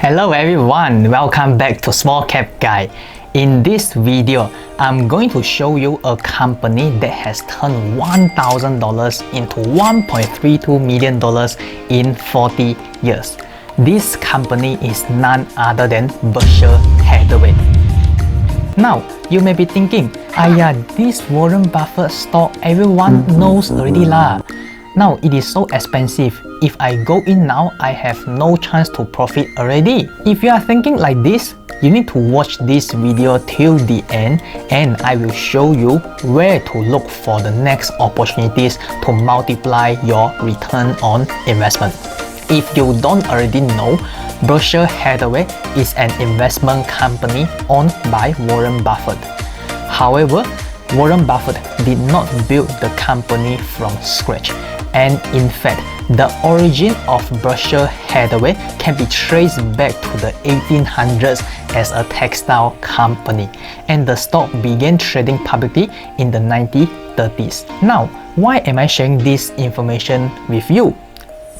Hello everyone, welcome back to SmallCapGuy. In this video, I'm going to show you a company that has turned $1,000 into $1.32 million in 40 years. This company is none other than Berkshire Hathaway. Now, you may be thinking, this Warren Buffett stock everyone knows already lah. Now, it is so expensive. If I go in now, I have no chance to profit already. If you are thinking like this, you need to watch this video till the end and I will show you where to look for the next opportunities to multiply your return on investment. If you don't already know, Berkshire Hathaway is an investment company owned by Warren Buffett. However, Warren Buffett did not build the company from scratch. And in fact, the origin of Berkshire Hathaway can be traced back to the 1800s as a textile company, and the stock began trading publicly in the 1930s. Now, why am I sharing this information with you?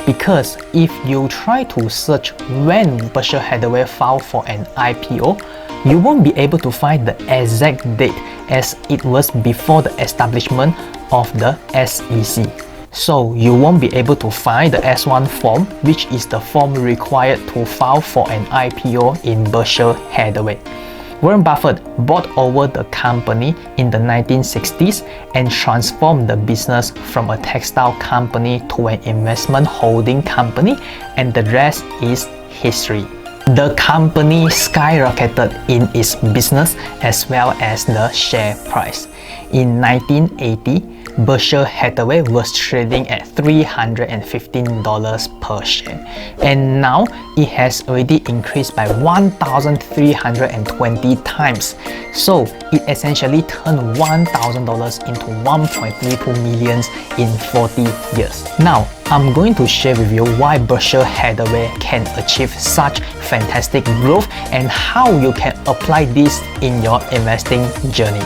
Because if you try to search when Berkshire Hathaway filed for an IPO, you won't be able to find the exact date as it was before the establishment of the SEC. So you won't be able to find the S1 form, which is the form required to file for an IPO in Berkshire Hathaway. Warren Buffett bought over the company in the 1960s and transformed the business from a textile company to an investment holding company, and the rest is history. The company skyrocketed in its business as well as the share price. In 1980, Berkshire Hathaway was trading at $315 per share, and now it has already increased by 1,320 times. So it essentially turned $1,000 into $1.32 million in 40 years. Now, I'm going to share with you why Berkshire Hathaway can achieve such fantastic growth and how you can apply this in your investing journey.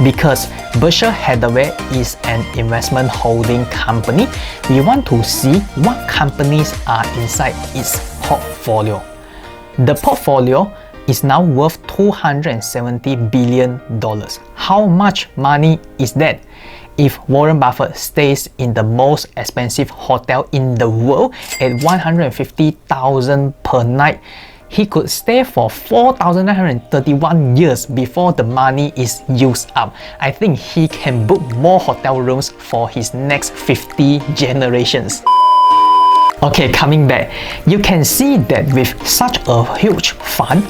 Because Berkshire Hathaway is an investment holding company, we want to see what companies are inside its portfolio. The portfolio is now worth $270 billion. How much money is that? If Warren Buffett stays in the most expensive hotel in the world at $150,000 per night, he could stay for 4,931 years before the money is used up. I think he can book more hotel rooms for his next 50 generations. Okay, coming back, you can see that with such a huge fund,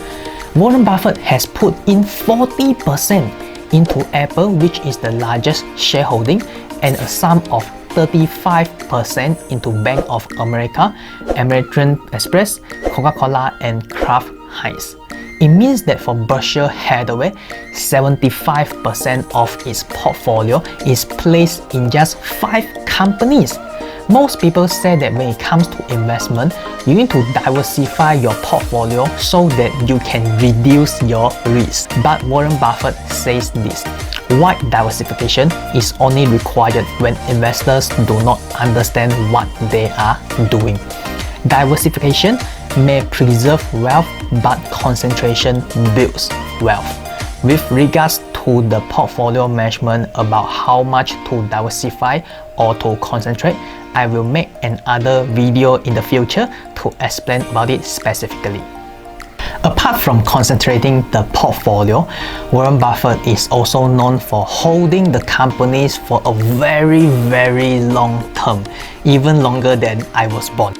Warren Buffett has put in 40% into Apple, which is the largest shareholding, and a sum of 35% into Bank of America, American Express, Coca-Cola, and Kraft Heinz. It means that for Berkshire Hathaway, 75% of its portfolio is placed in just 5 companies. Most people say that when it comes to investment, you need to diversify your portfolio so that you can reduce your risk. But Warren Buffett says this: wide diversification is only required when investors do not understand what they are doing. Diversification may preserve wealth, but concentration builds wealth. With regards to the portfolio management about how much to diversify or to concentrate, I will make another video in the future to explain about it specifically. Apart from concentrating the portfolio, Warren Buffett is also known for holding the companies for a very long term, even longer than I was born.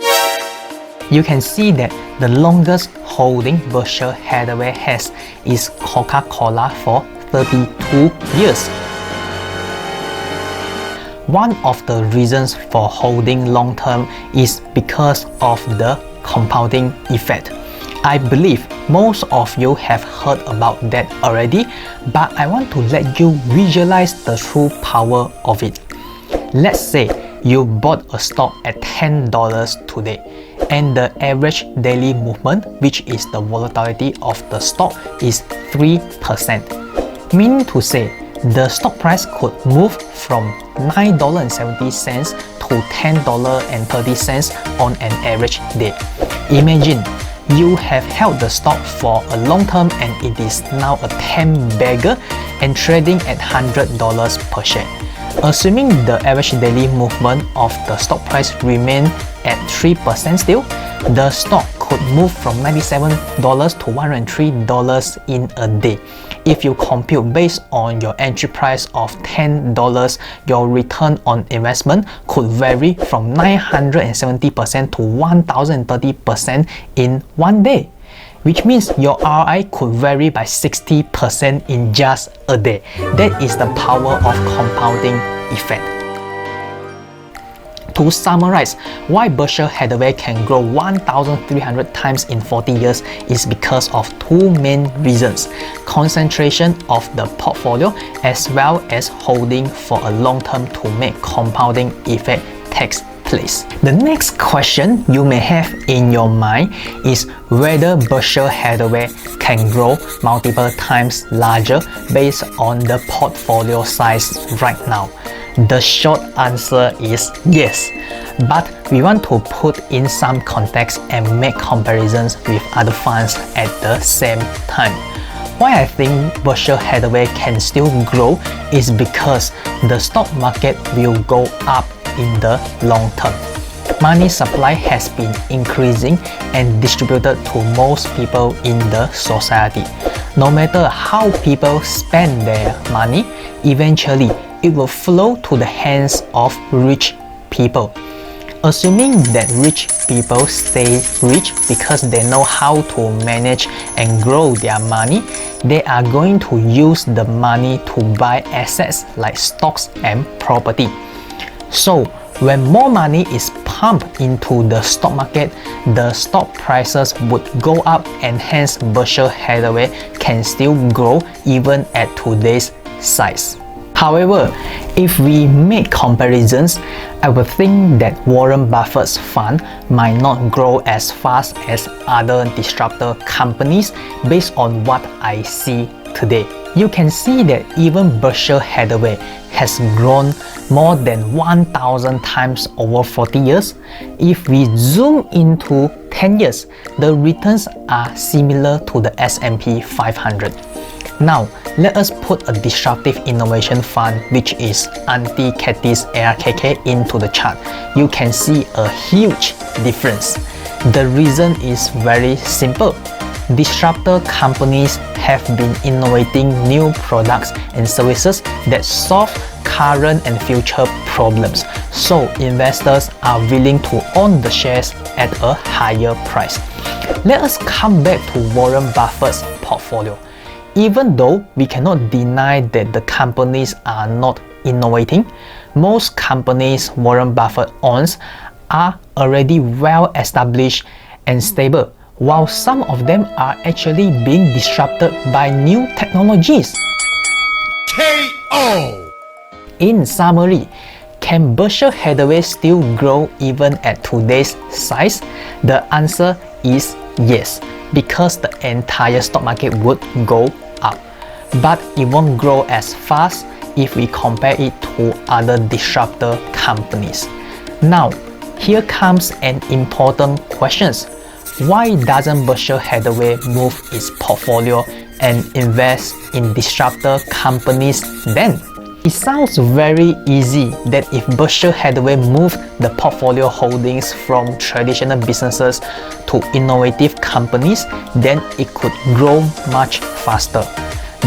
You can see that the longest holding Berkshire Hathaway has is Coca-Cola for 32 years. One of the reasons for holding long term is because of the compounding effect. I believe most of you have heard about that already, but I want to let you visualize the true power of it. Let's say you bought a stock at $10 today, and the average daily movement, which is the volatility of the stock, is 3%. Meaning to say, the stock price could move from $9.70 to $10.30 on an average day. Imagine you have held the stock for a long time and it is now a 10-bagger and trading at $100 per share. Assuming the average daily movement of the stock price remain at 3% still, the stock could move from $97 to $103 in a day. If you compute based on your entry price of $10, your return on investment could vary from 970% to 1030% in one day, which means your ROI could vary by 60% in just a day. That is the power of compounding effect. To summarize, why Berkshire Hathaway can grow 1,300 times in 40 years is because of two main reasons: concentration of the portfolio as well as holding for a long term to make compounding effect takes place. The next question you may have in your mind is whether Berkshire Hathaway can grow multiple times larger based on the portfolio size right now. The short answer is yes, but we want to put in some context and make comparisons with other funds at the same time. Why I think Berkshire Hathaway can still grow is because the stock market will go up in the long term. Money supply has been increasing and distributed to most people in the society. No matter how people spend their money, eventually it will flow to the hands of rich people. Assuming that rich people stay rich because they know how to manage and grow their money, they are going to use the money to buy assets like stocks and property. So when more money is pumped into the stock market, the stock prices would go up and hence Berkshire Hathaway can still grow even at today's size. However, if we make comparisons, I would think that Warren Buffett's fund might not grow as fast as other disruptor companies based on what I see today. You can see that even Berkshire Hathaway has grown more than 1,000 times over 40 years. If we zoom into 10 years, the returns are similar to the S&P 500. Now, let us put a disruptive innovation fund which is anti-Cathy's ARKK into the chart. You can see a huge difference. The reason is very simple. Disruptor companies have been innovating new products and services that solve current and future problems, so investors are willing to own the shares at a higher price. Let us come back to Warren Buffett's portfolio. Even though we cannot deny that the companies are not innovating, most companies Warren Buffett owns are already well established and stable, while some of them are actually being disrupted by new technologies. KO! In summary, can Berkshire Hathaway still grow even at today's size? The answer is yes, because the entire stock market would go up. But it won't grow as fast if we compare it to other disruptor companies. Now, here comes an important question. Why doesn't Berkshire Hathaway move its portfolio and invest in disruptor companies then? It sounds very easy that if Berkshire Hathaway moved the portfolio holdings from traditional businesses to innovative companies, then it could grow much faster.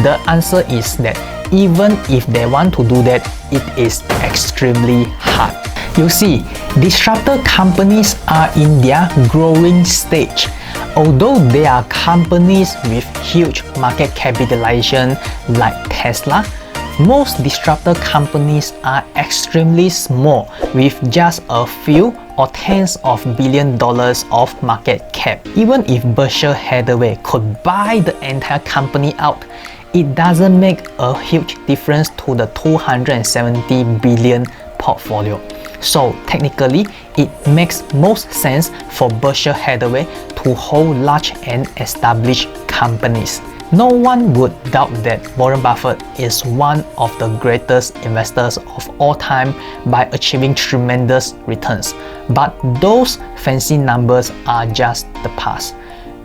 The answer is that even if they want to do that, it is extremely hard. You see, disruptor companies are in their growing stage. Although they are companies with huge market capitalization like Tesla, most disruptor companies are extremely small with just a few or tens of billion dollars of market cap. Even if Berkshire Hathaway could buy the entire company out, it doesn't make a huge difference to the 270 billion portfolio. So technically, it makes most sense for Berkshire Hathaway to hold large and established companies. No one would doubt that Warren Buffett is one of the greatest investors of all time by achieving tremendous returns. But those fancy numbers are just the past.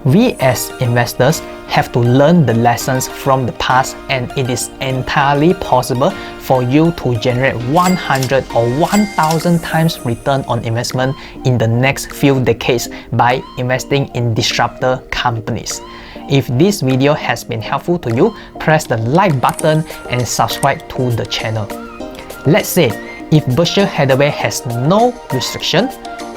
We as investors have to learn the lessons from the past, and it is entirely possible for you to generate 100 or 1000 times return on investment in the next few decades by investing in disruptor companies. If this video has been helpful to you, press the like button and subscribe to the channel. Let's say if Berkshire Hathaway has no restriction,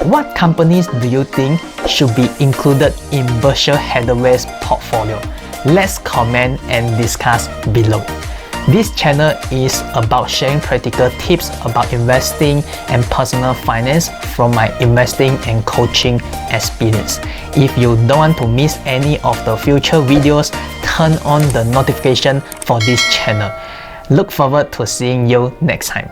what companies do you think should be included in Berkshire Hathaway's portfolio? Let's comment and discuss below. This channel is about sharing practical tips about investing and personal finance from my investing and coaching experience. If you don't want to miss any of the future videos, turn on the notification for this channel. Look forward to seeing you next time.